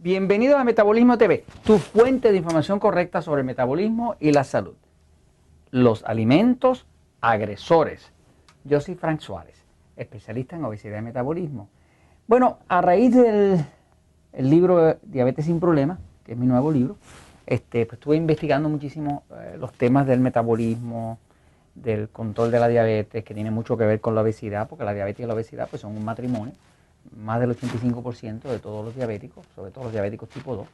Bienvenidos a Metabolismo TV, tu fuente de información correcta sobre el metabolismo y la salud. Los alimentos agresores. Yo soy Frank Suárez, especialista en obesidad y metabolismo. Bueno, a raíz del libro Diabetes sin Problemas, que es mi nuevo libro, pues estuve investigando muchísimo los temas del metabolismo, del control de la diabetes, que tiene mucho que ver con la obesidad, porque la diabetes y la obesidad pues, son un matrimonio. Más del 85% de todos los diabéticos, sobre todo los diabéticos tipo 2,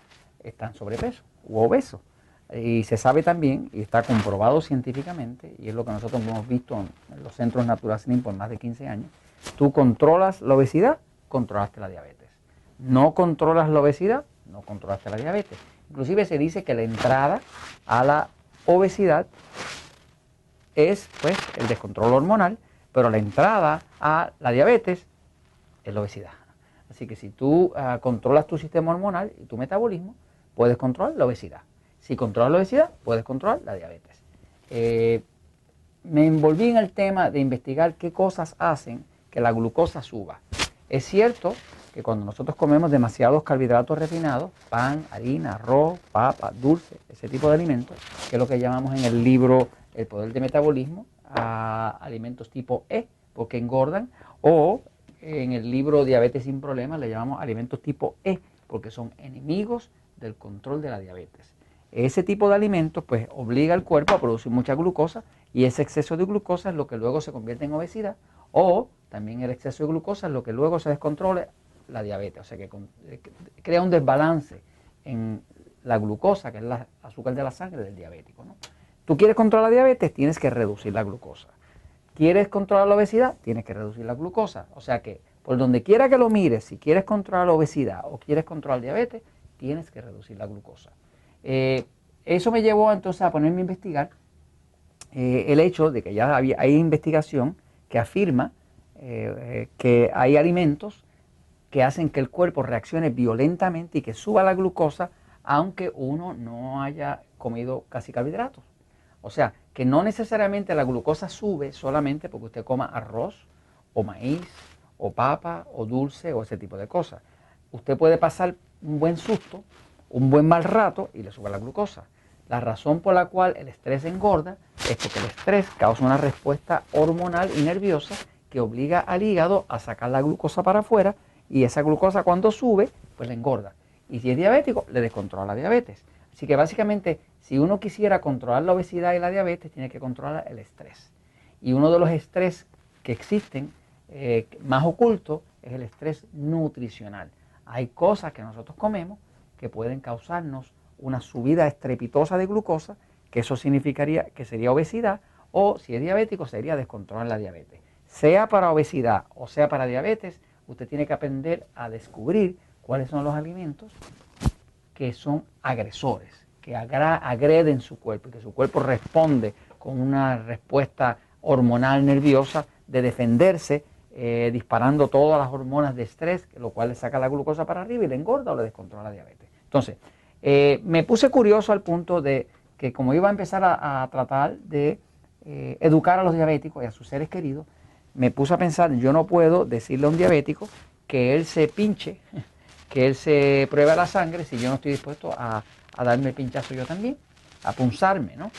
están sobrepeso u obesos. Y se sabe también, y está comprobado científicamente, y es lo que nosotros hemos visto en los centros Natural Slim por más de 15 años, tú controlas la obesidad, controlaste la diabetes. No controlas la obesidad, no controlaste la diabetes. Inclusive se dice que la entrada a la obesidad es pues, el descontrol hormonal, pero la entrada a la diabetes es la obesidad. Así que si tú controlas tu sistema hormonal y tu metabolismo, puedes controlar la obesidad. Si controlas la obesidad, puedes controlar la diabetes. Me envolví en el tema de investigar qué cosas hacen que la glucosa suba. Es cierto que cuando nosotros comemos demasiados carbohidratos refinados, pan, harina, arroz, papa, dulce, ese tipo de alimentos, que es lo que llamamos en el libro El Poder del Metabolismo, alimentos tipo E, porque engordan, o en el libro Diabetes sin Problemas le llamamos alimentos tipo E, porque son enemigos del control de la diabetes. Ese tipo de alimentos pues obliga al cuerpo a producir mucha glucosa y ese exceso de glucosa es lo que luego se convierte en obesidad, o también el exceso de glucosa es lo que luego se descontrole la diabetes, o sea que crea un desbalance en la glucosa, que es el azúcar de la sangre del diabético, ¿no? Tú quieres controlar la diabetes, tienes que reducir la glucosa. ¿Quieres controlar la obesidad? Tienes que reducir la glucosa. O sea que por donde quiera que lo mires, si quieres controlar la obesidad o quieres controlar diabetes, tienes que reducir la glucosa. Eso me llevó entonces a ponerme a investigar el hecho de que ya hay investigación que afirma que hay alimentos que hacen que el cuerpo reaccione violentamente y que suba la glucosa aunque uno no haya comido casi carbohidratos. O sea, que no necesariamente la glucosa sube solamente porque usted coma arroz o maíz o papa o dulce o ese tipo de cosas. Usted puede pasar un buen susto, un buen mal rato y le sube la glucosa. La razón por la cual el estrés engorda es porque el estrés causa una respuesta hormonal y nerviosa que obliga al hígado a sacar la glucosa para afuera y esa glucosa cuando sube, pues le engorda. Y si es diabético, le descontrola la diabetes. Así que básicamente, si uno quisiera controlar la obesidad y la diabetes, tiene que controlar el estrés. Y uno de los estrés que existen, más ocultos, es el estrés nutricional. Hay cosas que nosotros comemos que pueden causarnos una subida estrepitosa de glucosa, que eso significaría que sería obesidad, o si es diabético sería descontrolar la diabetes. Sea para obesidad o sea para diabetes, usted tiene que aprender a descubrir cuáles son los alimentos que son agresores, que agreden su cuerpo y que su cuerpo responde con una respuesta hormonal nerviosa de defenderse, disparando todas las hormonas de estrés, lo cual le saca la glucosa para arriba y le engorda o le descontrola la diabetes. Entonces, me puse curioso al punto de que como iba a empezar a tratar de educar a los diabéticos y a sus seres queridos, me puse a pensar, yo no puedo decirle a un diabético que él se pinche, que él se pruebe la sangre si yo no estoy dispuesto a darme el pinchazo yo también, a punzarme, ¿no?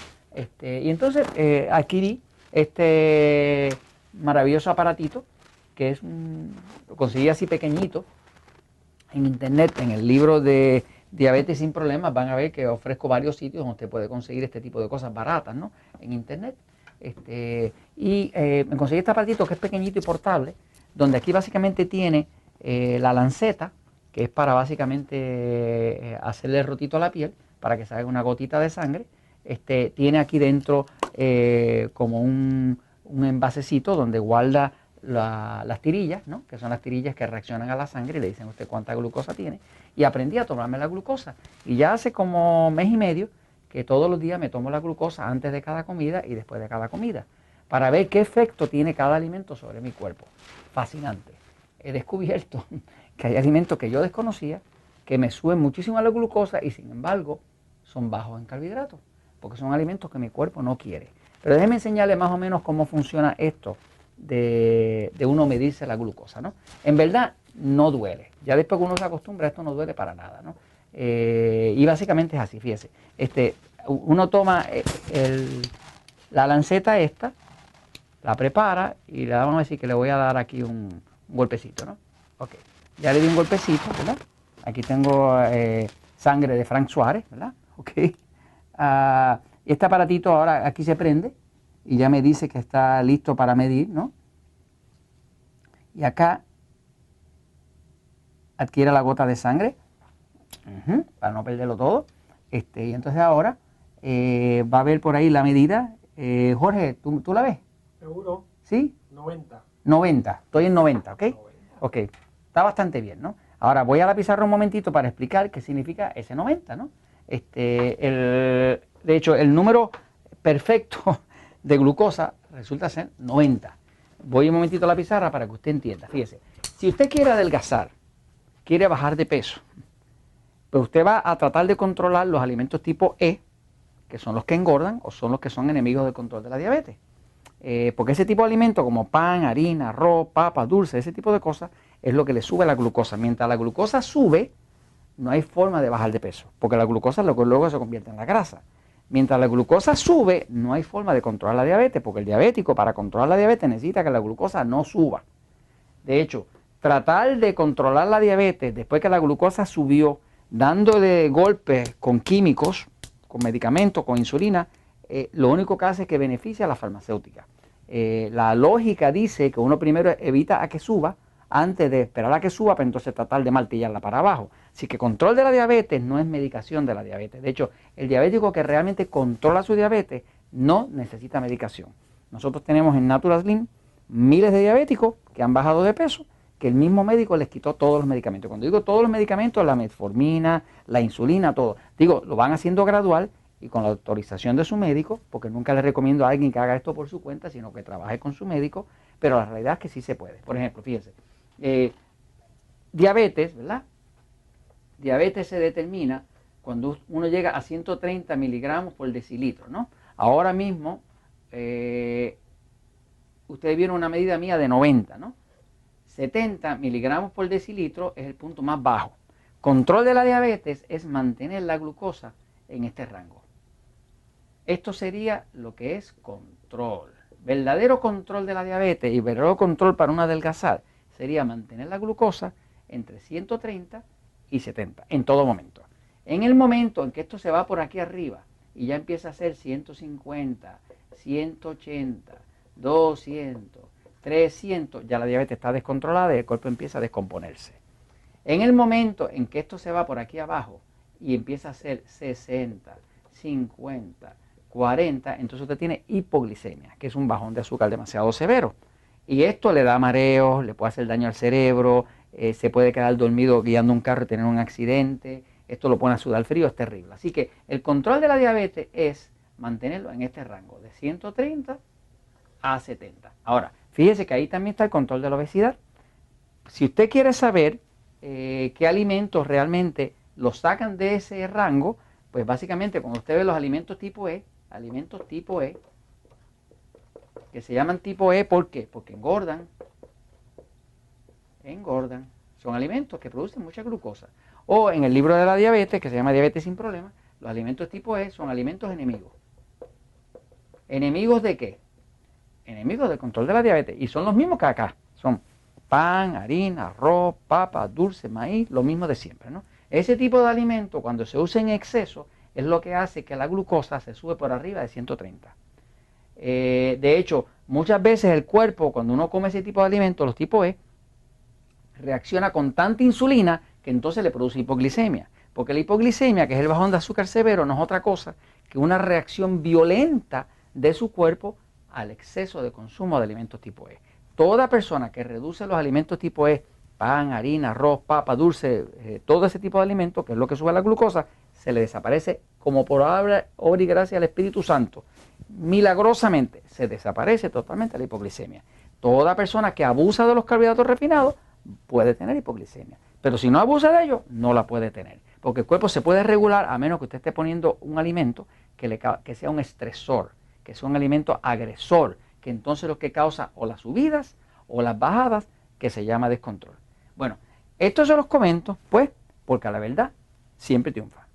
Y entonces adquirí este maravilloso aparatito, que es lo conseguí así pequeñito en internet, en el libro de Diabetes sin Problemas, van a ver que ofrezco varios sitios donde usted puede conseguir este tipo de cosas baratas, ¿no? En internet. Me conseguí este aparatito que es pequeñito y portable, donde aquí básicamente tiene la lanceta, que es para básicamente hacerle rotito a la piel, para que salga una gotita de sangre. Tiene aquí dentro como un envasecito donde guarda las tirillas, ¿no? Que son las tirillas que reaccionan a la sangre y le dicen a usted cuánta glucosa tiene. Y aprendí a tomarme la glucosa. Y ya hace como mes y medio que todos los días me tomo la glucosa antes de cada comida y después de cada comida, para ver qué efecto tiene cada alimento sobre mi cuerpo. Fascinante. He descubierto que hay alimentos que yo desconocía, que me suben muchísimo la glucosa y sin embargo son bajos en carbohidratos, porque son alimentos que mi cuerpo no quiere. Pero déjenme enseñarles más o menos cómo funciona esto de uno medirse la glucosa, ¿no? En verdad, no duele. Ya después que uno se acostumbra, esto no duele para nada, ¿no? Y básicamente es así, fíjese. Uno toma la lanceta esta, la prepara y le vamos a decir que le voy a dar aquí un golpecito, ¿no? Ok, ya le di un golpecito, ¿verdad? Aquí tengo sangre de Frank Suárez, ¿verdad? Ok. Este aparatito ahora aquí se prende y ya me dice que está listo para medir, ¿no? Y acá adquiere la gota de sangre, para no perderlo todo. Y entonces ahora va a ver por ahí la medida. Jorge, ¿tú la ves? Seguro. ¿Sí? 90. 90, estoy en 90, ¿ok? 90. Ok, está bastante bien, ¿no? Ahora voy a la pizarra un momentito para explicar qué significa ese 90, ¿no? De hecho, el número perfecto de glucosa resulta ser 90. Voy un momentito a la pizarra para que usted entienda. Fíjese, si usted quiere adelgazar, quiere bajar de peso, pues usted va a tratar de controlar los alimentos tipo E, que son los que engordan o son los que son enemigos del control de la diabetes. Porque ese tipo de alimentos como pan, harina, arroz, papa, dulce, ese tipo de cosas es lo que le sube la glucosa. Mientras la glucosa sube, no hay forma de bajar de peso, porque la glucosa luego se convierte en la grasa. Mientras la glucosa sube, no hay forma de controlar la diabetes, porque el diabético para controlar la diabetes necesita que la glucosa no suba. De hecho, tratar de controlar la diabetes después que la glucosa subió, dándole golpes con químicos, con medicamentos, con insulina, lo único que hace es que beneficia a la farmacéutica. La lógica dice que uno primero evita a que suba antes de esperar a que suba, para entonces tratar de martillarla para abajo. Así que control de la diabetes no es medicación de la diabetes. De hecho, el diabético que realmente controla su diabetes no necesita medicación. Nosotros tenemos en Natural Slim miles de diabéticos que han bajado de peso, que el mismo médico les quitó todos los medicamentos. Cuando digo todos los medicamentos, la metformina, la insulina, todo. Digo, lo van haciendo gradual y con la autorización de su médico, porque nunca le recomiendo a alguien que haga esto por su cuenta, sino que trabaje con su médico, pero la realidad es que sí se puede. Por ejemplo, fíjense, diabetes, ¿verdad? Diabetes se determina cuando uno llega a 130 miligramos por decilitro, ¿no? Ahora mismo, ustedes vieron una medida mía de 90, ¿no? 70 miligramos por decilitro es el punto más bajo. Control de la diabetes es mantener la glucosa en este rango. Esto sería lo que es control. Verdadero control de la diabetes y verdadero control para un adelgazar sería mantener la glucosa entre 130 y 70 en todo momento. En el momento en que esto se va por aquí arriba y ya empieza a ser 150, 180, 200, 300, ya la diabetes está descontrolada y el cuerpo empieza a descomponerse. En el momento en que esto se va por aquí abajo y empieza a ser 60, 50, 40, entonces usted tiene hipoglicemia, que es un bajón de azúcar demasiado severo. Y esto le da mareos, le puede hacer daño al cerebro, se puede quedar dormido guiando un carro y tener un accidente, esto lo pone a sudar frío, es terrible. Así que el control de la diabetes es mantenerlo en este rango de 130 a 70. Ahora, fíjese que ahí también está el control de la obesidad. Si usted quiere saber qué alimentos realmente los sacan de ese rango, pues básicamente cuando usted ve los alimentos tipo E, que se llaman tipo E, ¿por qué? Porque engordan, son alimentos que producen mucha glucosa. O en el libro de la diabetes, que se llama Diabetes sin Problemas, los alimentos tipo E son alimentos enemigos. ¿Enemigos de qué? Enemigos del control de la diabetes. Y son los mismos que acá. Son pan, harina, arroz, papa, dulce, maíz, lo mismo de siempre, ¿no? Ese tipo de alimento, cuando se usa en exceso, es lo que hace que la glucosa se sube por arriba de 130. De hecho, muchas veces el cuerpo, cuando uno come ese tipo de alimentos, los tipo E, reacciona con tanta insulina que entonces le produce hipoglicemia. Porque la hipoglicemia, que es el bajón de azúcar severo, no es otra cosa que una reacción violenta de su cuerpo al exceso de consumo de alimentos tipo E. Toda persona que reduce los alimentos tipo E, pan, harina, arroz, papa, dulce, todo ese tipo de alimentos, que es lo que sube la glucosa, se le desaparece como por obra y gracia al Espíritu Santo. Milagrosamente se desaparece totalmente la hipoglicemia. Toda persona que abusa de los carbohidratos refinados puede tener hipoglicemia. Pero si no abusa de ellos, no la puede tener. Porque el cuerpo se puede regular a menos que usted esté poniendo un alimento que sea un estresor, que sea un alimento agresor, que entonces lo que causa o las subidas o las bajadas, que se llama descontrol. Bueno, Esto se los comento, pues, porque la verdad siempre triunfa.